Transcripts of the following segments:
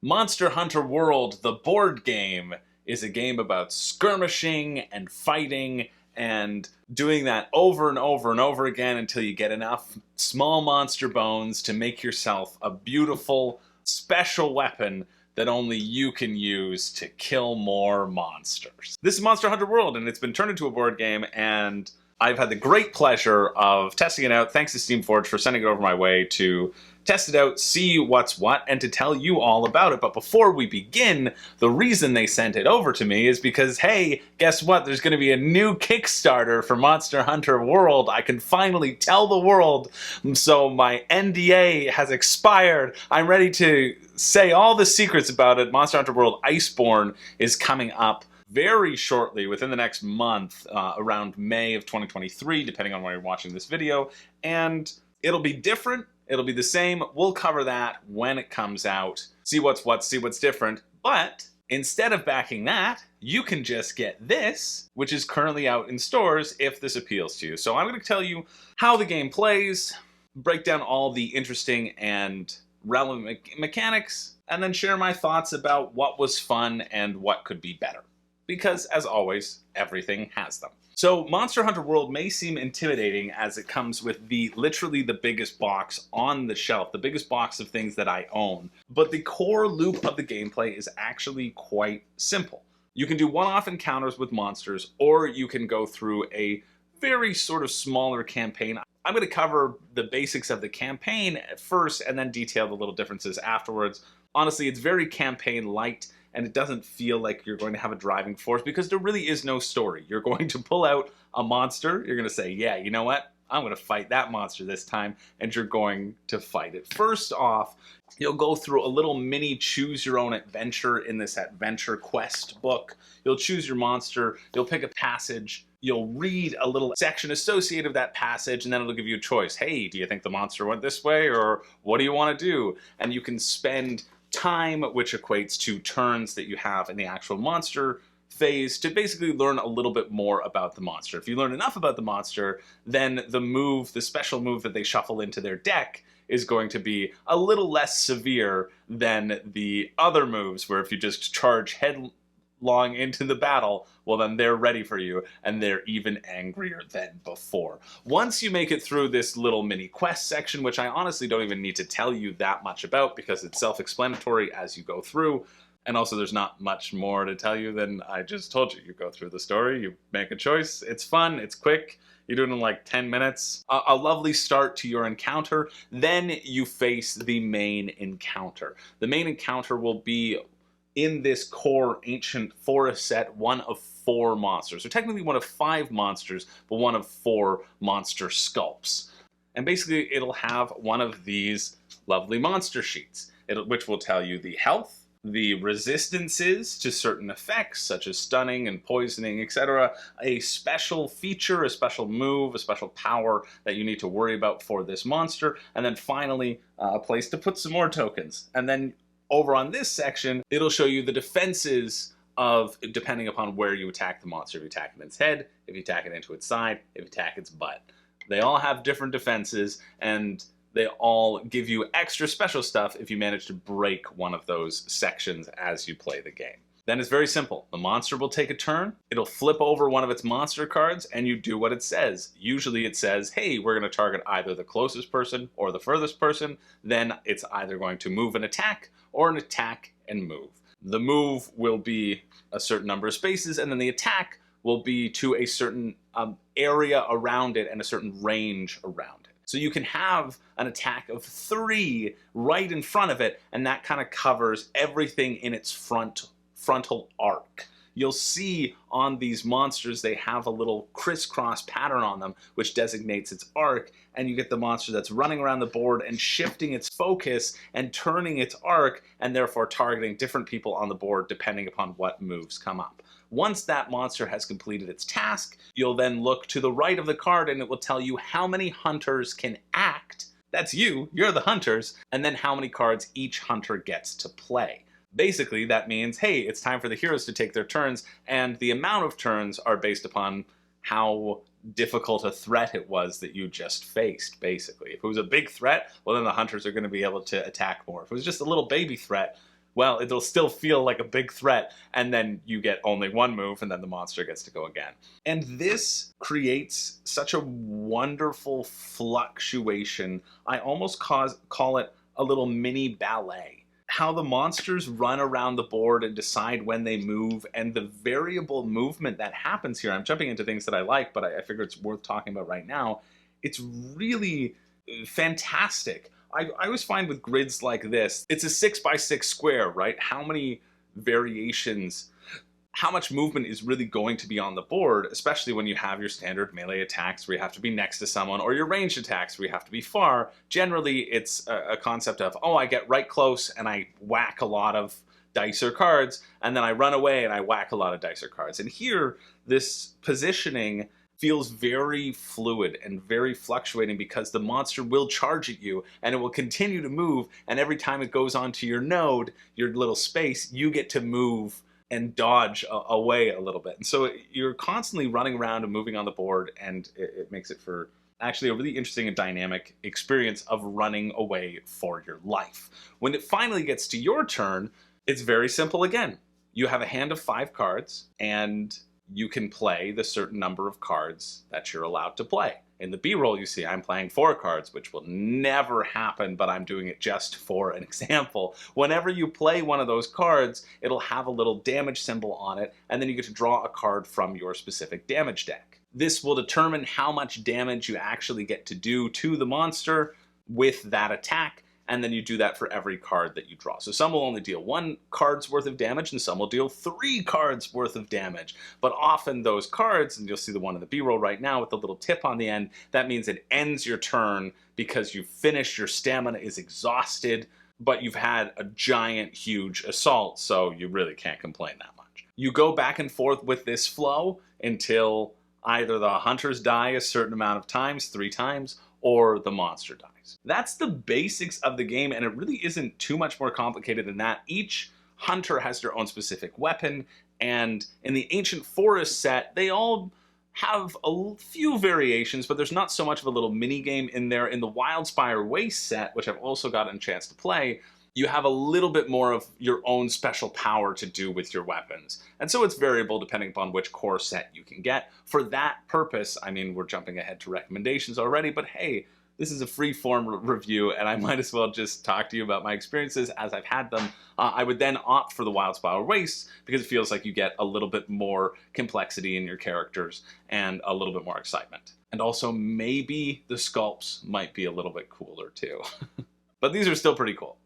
Monster Hunter World, the board game, is a game about skirmishing and fighting and doing that over and over and over again until you get enough small monster bones to make yourself a beautiful, special weapon that only you can use to kill more monsters. This is Monster Hunter World, and it's been turned into a board game, and I've had the great pleasure of testing it out. Thanks to Steamforge for sending it over my way to test it out, see what's what, and to tell you all about it. But before we begin, the reason they sent it over to me is because, hey, guess what? There's going to be a new Kickstarter for Monster Hunter World. I can finally tell the world. So my NDA has expired. I'm ready to say all the secrets about it. Monster Hunter World Iceborne is coming up very shortly, within the next month, around May of 2023, depending on when you're watching this video. And it'll be different. It'll be the same. We'll cover that when it comes out. See what's what, see what's different. But instead of backing that, you can just get this, which is currently out in stores if this appeals to you. So I'm going to tell you how the game plays, break down all the interesting and relevant mechanics, and then share my thoughts about what was fun and what could be better. Because, as always, everything has them. So, Monster Hunter World may seem intimidating as it comes with literally the biggest box on the shelf, the biggest box of things that I own. But the core loop of the gameplay is actually quite simple. You can do one-off encounters with monsters, or you can go through a very sort of smaller campaign. I'm going to cover the basics of the campaign first, and then detail the little differences afterwards. Honestly, it's very campaign-light, and it doesn't feel like you're going to have a driving force because there really is no story. You're going to pull out a monster, you're going to say, yeah, you know what? I'm going to fight that monster this time, and you're going to fight it. First off, you'll go through a little mini choose your own adventure in this adventure quest book. You'll choose your monster, you'll pick a passage, you'll read a little section associated with that passage, and then it'll give you a choice. Hey, do you think the monster went this way, or what do you want to do? And you can spend time, which equates to turns that you have in the actual monster phase, to basically learn a little bit more about the monster. If you learn enough about the monster, then the special move that they shuffle into their deck is going to be a little less severe than the other moves, where if you just charge headlong into the battle, well then they're ready for you, and they're even angrier than before. Once you make it through this little mini quest section, which I honestly don't even need to tell you that much about because it's self-explanatory as you go through, and also there's not much more to tell you than I just told you. You go through the story, you make a choice, it's fun, it's quick, you do it in like 10 minutes. A lovely start to your encounter. Then you face the main encounter. The main encounter will be in this core ancient forest set, one of 4 monsters. So technically one of 5 monsters, but one of 4 monster sculpts. And basically it'll have one of these lovely monster sheets, which will tell you the health, the resistances to certain effects, such as stunning and poisoning, etc., a special feature, a special move, a special power that you need to worry about for this monster, and then finally a place to put some more tokens. And then over on this section, it'll show you the defenses of, depending upon where you attack the monster. If you attack it in its head, if you attack it into its side, if you attack its butt. They all have different defenses, and they all give you extra special stuff if you manage to break one of those sections as you play the game. Then it's very simple. The monster will take a turn, it'll flip over one of its monster cards, and you do what it says. Usually it says, hey, we're going to target either the closest person or the furthest person. Then it's either going to move and attack, or an attack and move. The move will be a certain number of spaces, and then the attack will be to a certain area around it and a certain range around it. So you can have an attack of 3 right in front of it, and that kind of covers everything in its frontal arc. You'll see on these monsters they have a little crisscross pattern on them which designates its arc, and you get the monster that's running around the board and shifting its focus and turning its arc, and therefore targeting different people on the board depending upon what moves come up. Once that monster has completed its task, you'll then look to the right of the card and it will tell you how many hunters can act. That's you, you're the hunters, and then how many cards each hunter gets to play. Basically, that means, hey, it's time for the heroes to take their turns, and the amount of turns are based upon how difficult a threat it was that you just faced, basically. If it was a big threat, well then the hunters are going to be able to attack more. If it was just a little baby threat, well, it'll still feel like a big threat, and then you get only one move, and then the monster gets to go again. And this creates such a wonderful fluctuation. I almost call it a little mini ballet. How the monsters run around the board and decide when they move, and the variable movement that happens here. I'm jumping into things that I like, but I figure it's worth talking about right now. It's really fantastic. I always find with grids like this, it's a 6x6 square, right? How many variations, how much movement is really going to be on the board, especially when you have your standard melee attacks where you have to be next to someone, or your ranged attacks where you have to be far. Generally, it's a concept of, oh, I get right close and I whack a lot of dice or cards, and then I run away and I whack a lot of dice or cards. And here, this positioning feels very fluid and very fluctuating because the monster will charge at you and it will continue to move, and every time it goes onto your node, your little space, you get to move and dodge away a little bit. And so you're constantly running around and moving on the board, and it makes it for actually a really interesting and dynamic experience of running away for your life. When it finally gets to your turn, it's very simple again. You have a hand of 5 cards, and you can play the certain number of cards that you're allowed to play. In the B-roll, you see I'm playing 4 cards, which will never happen, but I'm doing it just for an example. Whenever you play one of those cards, it'll have a little damage symbol on it, and then you get to draw a card from your specific damage deck. This will determine how much damage you actually get to do to the monster with that attack, and then you do that for every card that you draw. So some will only deal 1 card's worth of damage, and some will deal 3 cards worth of damage. But often those cards, and you'll see the one in the B-roll right now with the little tip on the end, that means it ends your turn because you've finished, your stamina is exhausted, but you've had a giant, huge assault, so you really can't complain that much. You go back and forth with this flow until either the hunters die a certain amount of times, 3 times, or the monster dies. That's the basics of the game, and it really isn't too much more complicated than that. Each hunter has their own specific weapon, and in the Ancient Forest set, they all have a few variations, but there's not so much of a little mini game in there. In the Wildspire Waste set, which I've also gotten a chance to play, you have a little bit more of your own special power to do with your weapons. And so it's variable depending upon which core set you can get. For that purpose, I mean, we're jumping ahead to recommendations already, but hey, this is a free-form review, and I might as well just talk to you about my experiences as I've had them. I would then opt for the Wildspire Waste because it feels like you get a little bit more complexity in your characters and a little bit more excitement. And also, maybe the sculpts might be a little bit cooler too. But these are still pretty cool.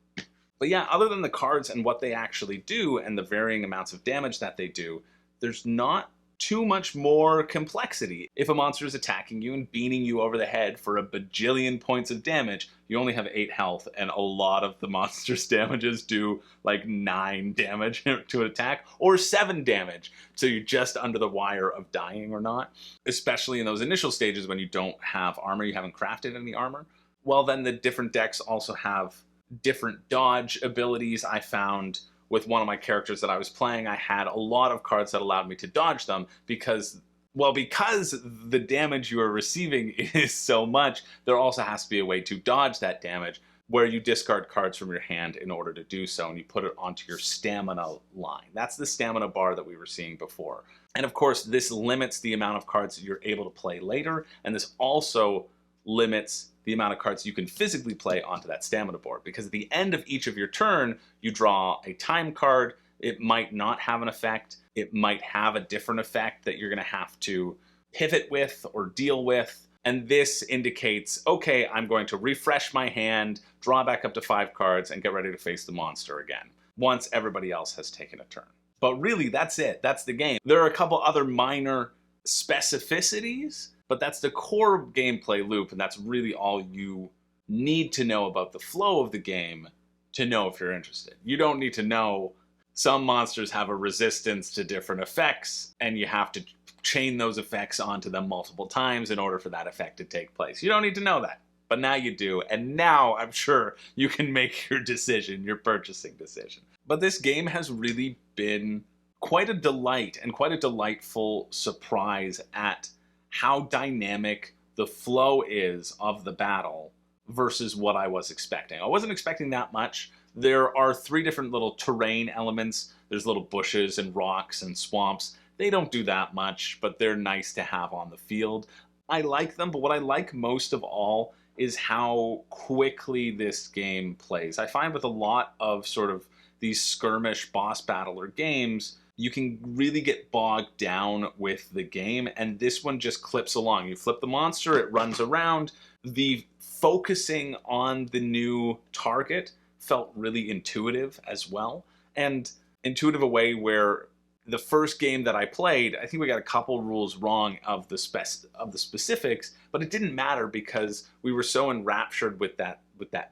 But yeah, other than the cards and what they actually do and the varying amounts of damage that they do, there's not too much more complexity. If a monster is attacking you and beating you over the head for a bajillion points of damage, you only have 8 health, and a lot of the monster's damages do like 9 damage to an attack, or 7 damage, so you're just under the wire of dying or not. Especially in those initial stages when you don't have armor, you haven't crafted any armor. Well, then the different decks also have different dodge abilities. I found with one of my characters that I was playing, I had a lot of cards that allowed me to dodge them because the damage you are receiving is so much, there also has to be a way to dodge that damage where you discard cards from your hand in order to do so, and you put it onto your stamina line. That's the stamina bar that we were seeing before. And of course, this limits the amount of cards that you're able to play later, and this also limits the amount of cards you can physically play onto that stamina board, because at the end of each of your turn, you draw a time card. It might not have an effect. It might have a different effect that you're going to have to pivot with or deal with. And this indicates, okay, I'm going to refresh my hand, draw back up to 5 cards, and get ready to face the monster again, once everybody else has taken a turn. But really, that's it. That's the game. There are a couple other minor specificities, but that's the core gameplay loop, and that's really all you need to know about the flow of the game to know if you're interested. You don't need to know some monsters have a resistance to different effects, and you have to chain those effects onto them multiple times in order for that effect to take place. You don't need to know that, but now you do, and now I'm sure you can make your decision, your purchasing decision. But this game has really been quite a delight and quite a delightful surprise at how dynamic the flow is of the battle versus what I was expecting. I wasn't expecting that much. There are 3 different little terrain elements. There's little bushes and rocks and swamps. They don't do that much, but they're nice to have on the field. I like them, but what I like most of all is how quickly this game plays. I find with a lot of sort of these skirmish boss battler games, you can really get bogged down with the game, and this one just clips along. You flip the monster, it runs around. The focusing on the new target felt really intuitive as well, and intuitive a way where the first game that I played, I think we got a couple rules wrong of the specifics, but it didn't matter because we were so enraptured with that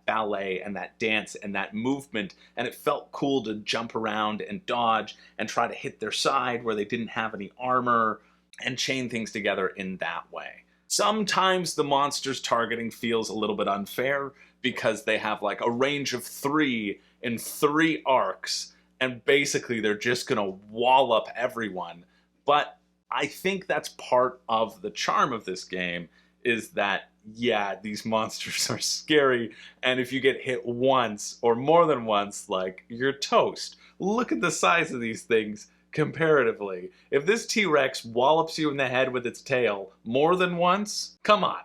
ballet and that dance and that movement, and it felt cool to jump around and dodge and try to hit their side where they didn't have any armor and chain things together in that way. Sometimes the monsters targeting feels a little bit unfair because they have like a range of 3 in 3 arcs, and basically they're just gonna wallop everyone. But I think that's part of the charm of this game, is that, yeah, these monsters are scary, and if you get hit once or more than once, like, you're toast. Look at the size of these things comparatively. If this T-Rex wallops you in the head with its tail more than once, come on.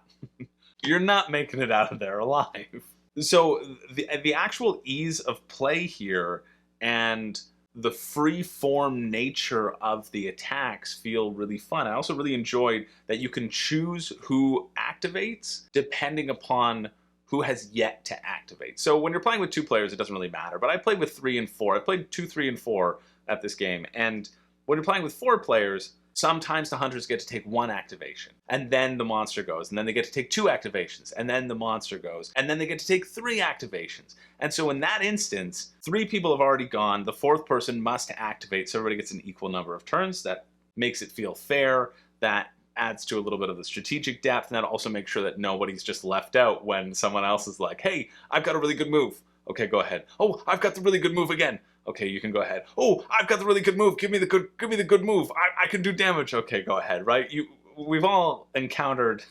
You're not making it out of there alive. So the actual ease of play here and the free-form nature of the attacks feel really fun. I also really enjoyed that you can choose who activates depending upon who has yet to activate. So when you're playing with 2 players, it doesn't really matter. But I played with 3 and 4. I played 2, 3, and 4 at this game. And when you're playing with 4 players, sometimes the hunters get to take 1 activation, and then the monster goes, and then they get to take 2 activations, and then the monster goes, and then they get to take 3 activations. And so in that instance, 3 people have already gone, the 4th person must activate, so everybody gets an equal number of turns. That makes it feel fair, that adds to a little bit of the strategic depth, and that also makes sure that nobody's just left out when someone else is like, hey, I've got a really good move. Okay, go ahead. Oh, I've got the really good move again. Okay, you can go ahead. Oh, I've got the really good move. Give me the good move. I can do damage. Okay, go ahead, right? We've all encountered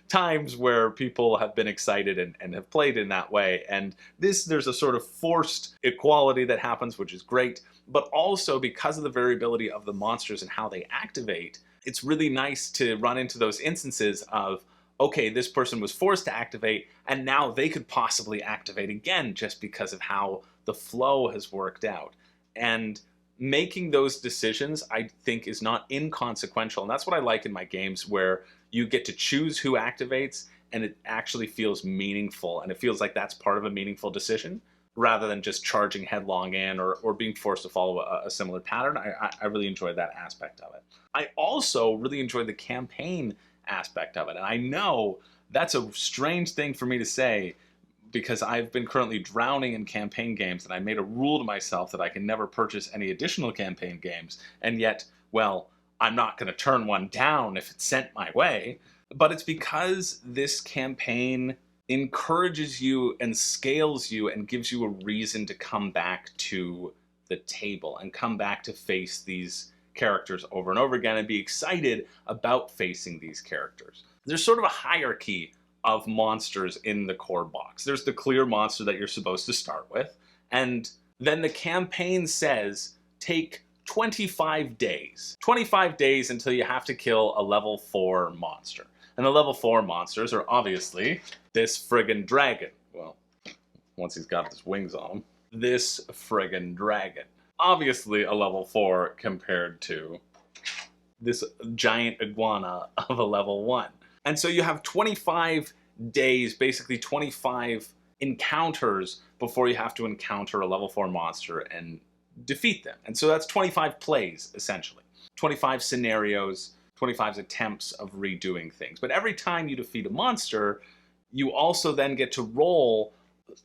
times where people have been excited and have played in that way. And there's a sort of forced equality that happens, which is great. But also because of the variability of the monsters and how they activate, it's really nice to run into those instances of, okay, this person was forced to activate, and now they could possibly activate again just because of how the flow has worked out. And making those decisions, I think, is not inconsequential. And that's what I like in my games, where you get to choose who activates, and it actually feels meaningful, and it feels like that's part of a meaningful decision, rather than just charging headlong in or being forced to follow a similar pattern. I really enjoyed that aspect of it. I also really enjoyed the campaign aspect of it. And I know that's a strange thing for me to say, because I've been currently drowning in campaign games, and I made a rule to myself that I can never purchase any additional campaign games. And yet, well, I'm not going to turn one down if it's sent my way. But it's because this campaign encourages you and scales you and gives you a reason to come back to the table and come back to face these characters over and over again and be excited about facing these characters. There's sort of a hierarchy of monsters in the core box. There's the clear monster that you're supposed to start with, and then the campaign says take 25 days. 25 days until you have to kill a level 4 monster. And the level 4 monsters are obviously this friggin' dragon. Well, once he's got his wings on him. This friggin' dragon. Obviously a level 4 compared to this giant iguana of a level 1. And so you have 25 days, basically 25 encounters before you have to encounter a level 4 monster and defeat them. And so that's 25 plays, essentially. 25 scenarios, 25 attempts of redoing things. But every time you defeat a monster, you also then get to roll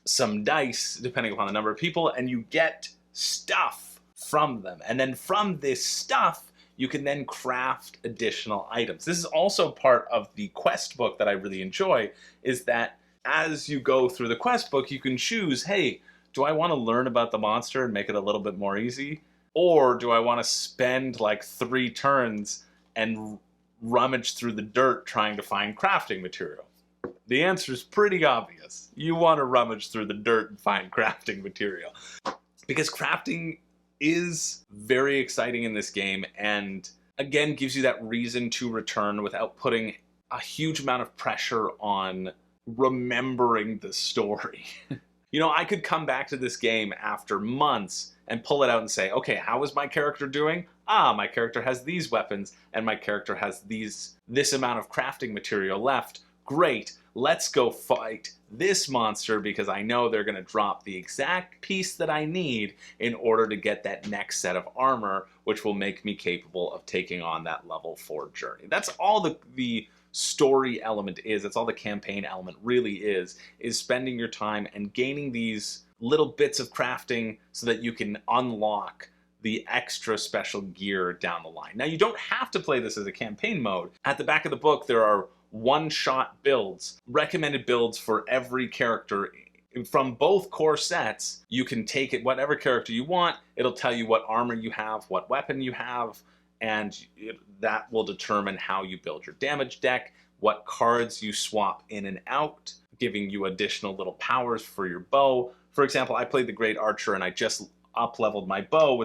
some dice, depending upon the number of people, and you get stuff from them. And then from this stuff, you can then craft additional items. This is also part of the quest book that I really enjoy, is that as you go through the quest book, you can choose, hey, do I want to learn about the monster and make it a little bit more easy? Or do I want to spend like 3 turns and rummage through the dirt trying to find crafting material? The answer is pretty obvious. You want to rummage through the dirt and find crafting material. Because crafting is very exciting in this game, and again gives you that reason to return without putting a huge amount of pressure on remembering the story. You know, I could come back to this game after months and pull it out and say, okay, how is my character doing? Ah, my character has these weapons, and my character has this amount of crafting material left. Great, let's go fight this monster because I know they're going to drop the exact piece that I need in order to get that next set of armor, which will make me capable of taking on that level 4 journey. That's all the story element is. That's all the campaign element really is spending your time and gaining these little bits of crafting so that you can unlock the extra special gear down the line. Now, you don't have to play this as a campaign mode. At the back of the book, there are one-shot builds, recommended builds for every character from both core sets. You can take it whatever character you want. It'll tell you what armor you have, what weapon you have, and that will determine how you build your damage deck, what cards you swap in and out, giving you additional little powers for your bow. For example, I played the Great Archer and I just up-leveled my bow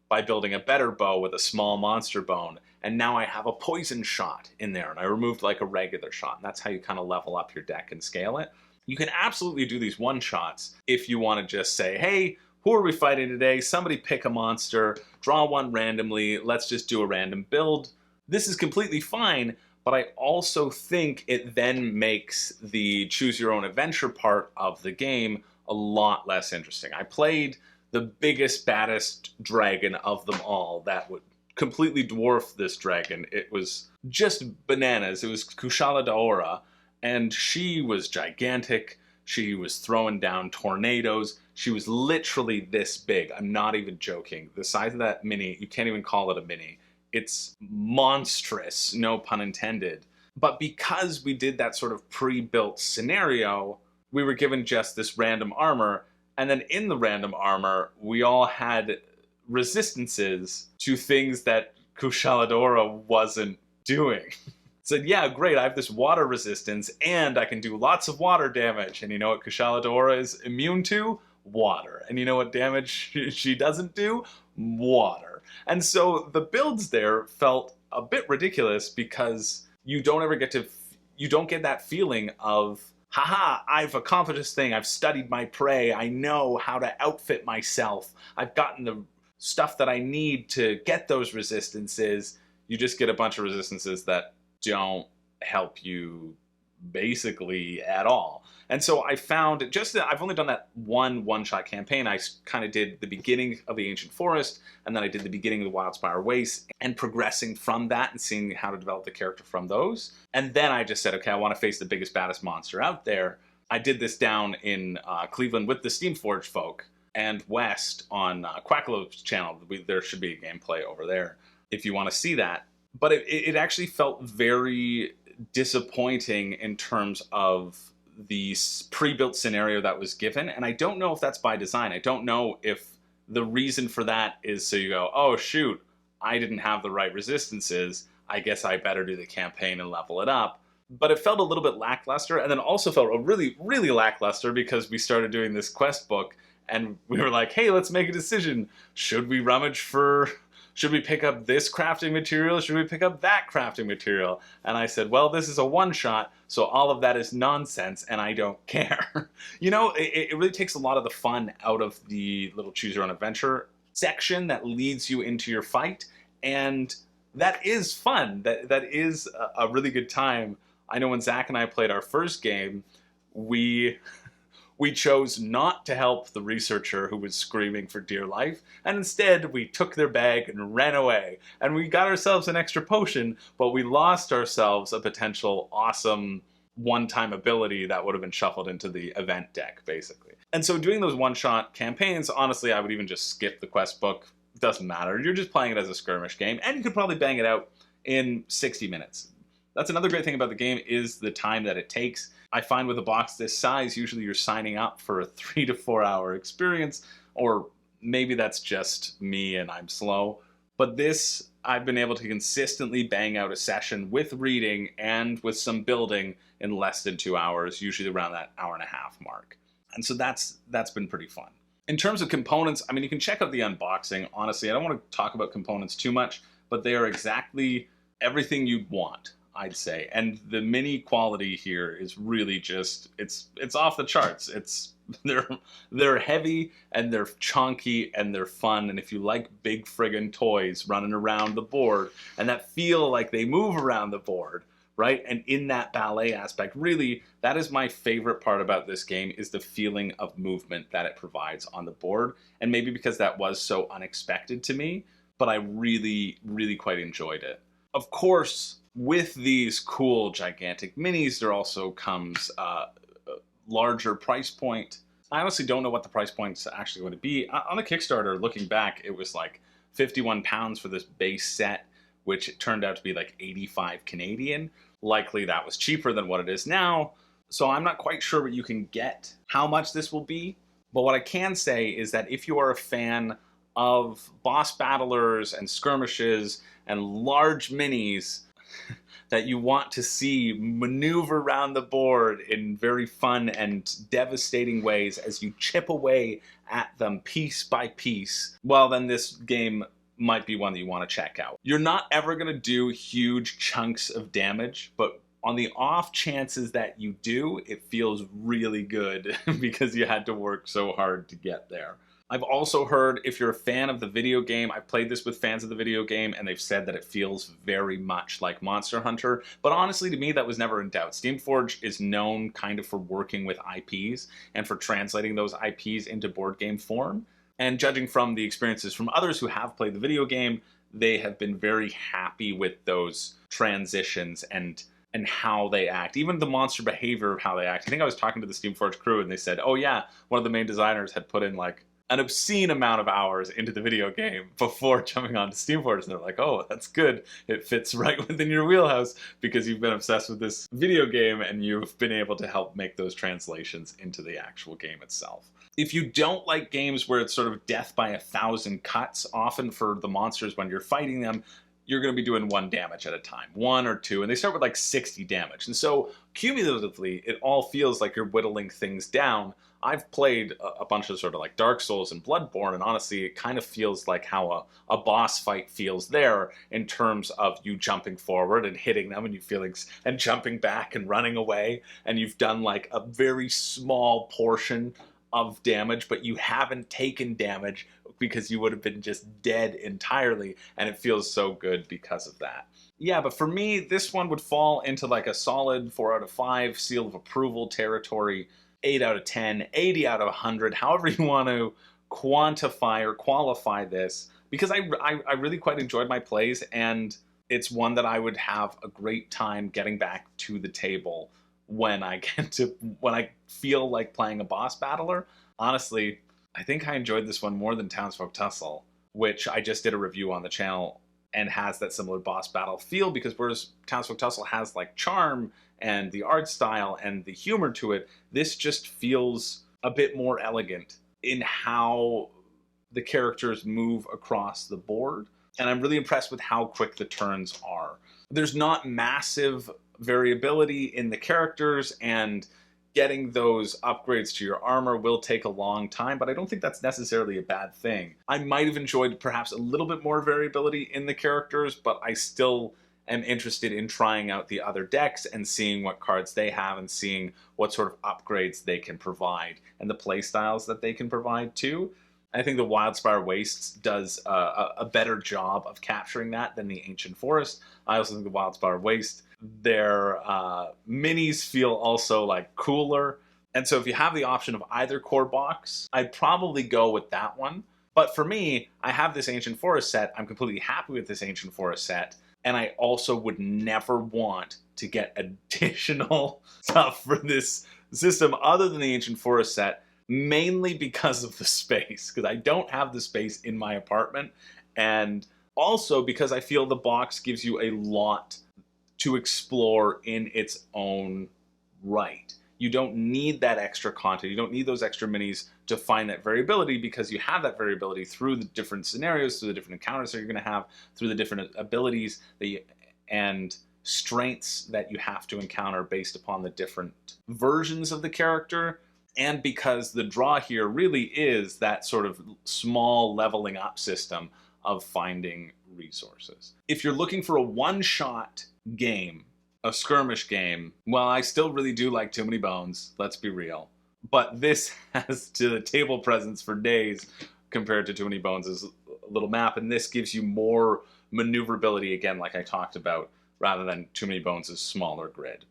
by building a better bow with a small monster bone, and now I have a poison shot in there, and I removed like a regular shot, and that's how you kind of level up your deck and scale it. You can absolutely do these one-shots if you want to just say, hey, who are we fighting today? Somebody pick a monster, draw one randomly, let's just do a random build. This is completely fine, but I also think it then makes the choose your own adventure part of the game a lot less interesting. I played the biggest, baddest dragon of them all that would completely dwarf this dragon. It was just bananas. It was Kushala Daora, and she was gigantic. She was throwing down tornadoes. She was literally this big. I'm not even joking. The size of that mini, you can't even call it a mini. It's monstrous, no pun intended. But because we did that sort of pre-built scenario, we were given just this random armor, and then in the random armor, we all had resistances to things that Kushala Daora wasn't doing. Said, yeah, great, I have this water resistance, and I can do lots of water damage. And you know what Kushala Daora is immune to? Water. And you know what damage she doesn't do? Water. And so the builds there felt a bit ridiculous because you don't ever you don't get that feeling of, haha, I've accomplished this thing, I've studied my prey, I know how to outfit myself, I've gotten the stuff that I need to get those resistances. You just get a bunch of resistances that don't help you basically at all. And so I found I've only done that one-shot campaign. I kind of did the beginning of the Ancient Forest, and then I did the beginning of the Wildspire Waste, and progressing from that and seeing how to develop the character from those. And then I just said, okay, I want to face the biggest, baddest monster out there. I did this down in Cleveland with the Steamforged folk, and West on Quackalo's channel. There should be a gameplay over there if you want to see that. But it actually felt very disappointing in terms of the pre-built scenario that was given, and I don't know if that's by design. I don't know if the reason for that is so you go, oh shoot, I didn't have the right resistances, I guess I better do the campaign and level it up. But it felt a little bit lackluster, and then also felt really, really lackluster because we started doing this quest book, and we were like, hey, let's make a decision. Should we pick up this crafting material? Should we pick up that crafting material? And I said, well, this is a one-shot, so all of that is nonsense, and I don't care. You know, it really takes a lot of the fun out of the little choose your own adventure section that leads you into your fight, and that is fun. That is a really good time. I know when Zach and I played our first game, we chose not to help the researcher who was screaming for dear life, and instead we took their bag and ran away. And we got ourselves an extra potion, but we lost ourselves a potential awesome one-time ability that would have been shuffled into the event deck, basically. And so doing those one-shot campaigns, honestly, I would even just skip the quest book. It doesn't matter. You're just playing it as a skirmish game, and you could probably bang it out in 60 minutes. That's another great thing about the game, is the time that it takes. I find with a box this size, usually you're signing up for a 3 to 4 hour experience, or maybe that's just me and I'm slow. But this I've been able to consistently bang out a session with reading and with some building in less than 2 hours, usually around that hour and a half mark. And so that's been pretty fun. In terms of components, I mean, you can check out the unboxing. Honestly, I don't want to talk about components too much, but they are exactly everything you'd want, I'd say. And the mini quality here is really just, it's off the charts. They're heavy and they're chunky and they're fun. And if you like big friggin' toys running around the board and that feel like they move around the board, right? And in that ballet aspect, really, that is my favorite part about this game, is the feeling of movement that it provides on the board. And maybe because that was so unexpected to me, but I really, really quite enjoyed it. Of course, with these cool, gigantic minis, there also comes a larger price point. I honestly don't know what the price point's actually going to be. On the Kickstarter, looking back, it was like £51 for this base set, which it turned out to be like 85 Canadian. Likely that was cheaper than what it is now. So I'm not quite sure what you can get, how much this will be. But what I can say is that if you are a fan of boss battlers and skirmishes and large minis that you want to see maneuver around the board in very fun and devastating ways as you chip away at them piece by piece, well, then this game might be one that you want to check out. You're not ever going to do huge chunks of damage, but on the off chances that you do, it feels really good because you had to work so hard to get there. I've also heard, if you're a fan of the video game, I've played this with fans of the video game, and they've said that it feels very much like Monster Hunter. But honestly, to me, that was never in doubt. Steamforge is known kind of for working with IPs and for translating those IPs into board game form. And judging from the experiences from others who have played the video game, they have been very happy with those transitions and how they act. Even the monster behavior of how they act. I think I was talking to the Steamforge crew and they said, oh yeah, one of the main designers had put in like an obscene amount of hours into the video game before jumping onto Steamforge. And they're like, oh, that's good. It fits right within your wheelhouse because you've been obsessed with this video game and you've been able to help make those translations into the actual game itself. If you don't like games where it's sort of death by 1,000 cuts, often for the monsters when you're fighting them, you're going to be doing 1 damage at a time, 1 or 2, and they start with like 60 damage. And so cumulatively, it all feels like you're whittling things down. I've played a bunch of sort of like Dark Souls and Bloodborne, and honestly, it kind of feels like how a boss fight feels there in terms of you jumping forward and hitting them and you feeling and jumping back and running away, and you've done like a very small portion of damage, but you haven't taken damage because you would have been just dead entirely, and it feels so good because of that. Yeah, but for me, this one would fall into like a solid 4 out of 5 seal of approval territory, 8 out of 10, 80 out of 100, however you want to quantify or qualify this, because I really quite enjoyed my plays, and it's one that I would have a great time getting back to the table when I feel like playing a boss battler. Honestly, I think I enjoyed this one more than Townsfolk Tussle, which I just did a review on the channel and has that similar boss battle feel, because whereas Townsfolk Tussle has like charm and the art style and the humor to it, this just feels a bit more elegant in how the characters move across the board. And I'm really impressed with how quick the turns are. There's not massive variability in the characters, and getting those upgrades to your armor will take a long time, but I don't think that's necessarily a bad thing. I might have enjoyed perhaps a little bit more variability in the characters, but I still am interested in trying out the other decks and seeing what cards they have and seeing what sort of upgrades they can provide and the play styles that they can provide too. I think the Wildspire Wastes does a better job of capturing that than the Ancient Forest. I also think the Wildspire Waste, their minis feel also like cooler. And so if you have the option of either core box, I'd probably go with that one. But for me, I have this Ancient Forest set. I'm completely happy with this Ancient Forest set. And I also would never want to get additional stuff for this system other than the Ancient Forest set, mainly because of the space, because I don't have the space in my apartment, and also because I feel the box gives you a lot to explore in its own right. You don't need that extra content. You don't need those extra minis to find that variability, because you have that variability through the different scenarios, through the different encounters that you're going to have, through the different abilities that you, and strengths that you have to encounter based upon the different versions of the character. And because the draw here really is that sort of small leveling up system of finding resources. If you're looking for a one-shot game, a skirmish game, well, I still really do like Too Many Bones, let's be real. But this has to the table presence for days compared to Too Many Bones' little map, and this gives you more maneuverability, again, like I talked about, rather than Too Many Bones' smaller grid.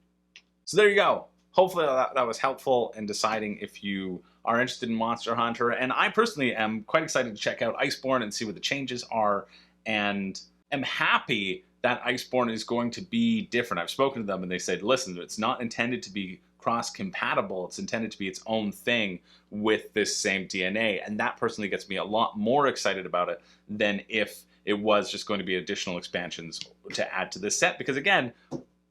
So there you go. Hopefully that was helpful in deciding if you are interested in Monster Hunter. And I personally am quite excited to check out Iceborne and see what the changes are, and am happy that Iceborne is going to be different. I've spoken to them and they said, listen, it's not intended to be cross-compatible. It's intended to be its own thing with this same DNA. And that personally gets me a lot more excited about it than if it was just going to be additional expansions to add to this set. Because again,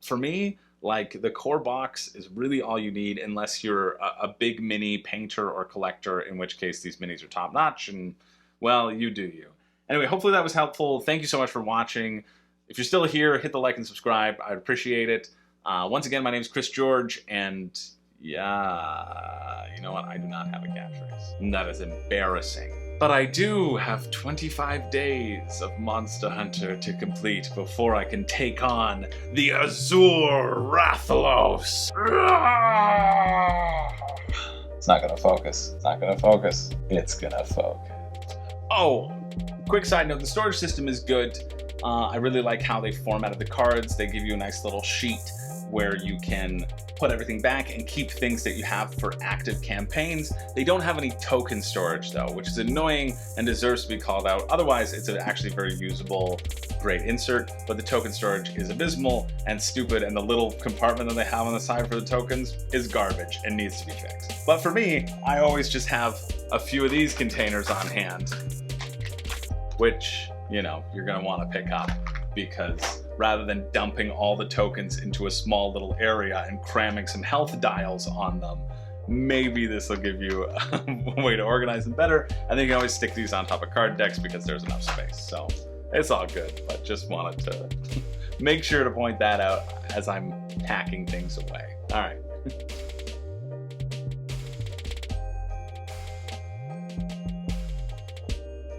for me, like, the core box is really all you need, unless you're a big mini painter or collector, in which case these minis are top notch, and, well, you do you. Anyway, hopefully that was helpful. Thank you so much for watching. If you're still here, hit the like and subscribe. I'd appreciate it. Once again, my name is Chris George, and yeah, you know what? I do not have a catchphrase. And that is embarrassing. But I do have 25 days of Monster Hunter to complete before I can take on the Azure Rathalos. It's not gonna focus. It's not gonna focus. It's gonna focus. Oh, quick side note, the storage system is good. I really like how they formatted the cards. They give you a nice little sheet where you can put everything back and keep things that you have for active campaigns. They don't have any token storage though, which is annoying and deserves to be called out. Otherwise, it's actually very usable, great insert, but the token storage is abysmal and stupid, and the little compartment that they have on the side for the tokens is garbage and needs to be fixed. But for me, I always just have a few of these containers on hand, which, you know, you're gonna wanna pick up, because rather than dumping all the tokens into a small little area and cramming some health dials on them, maybe this will give you a way to organize them better. And then you can always stick these on top of card decks because there's enough space. So it's all good, but just wanted to make sure to point that out as I'm packing things away. All right.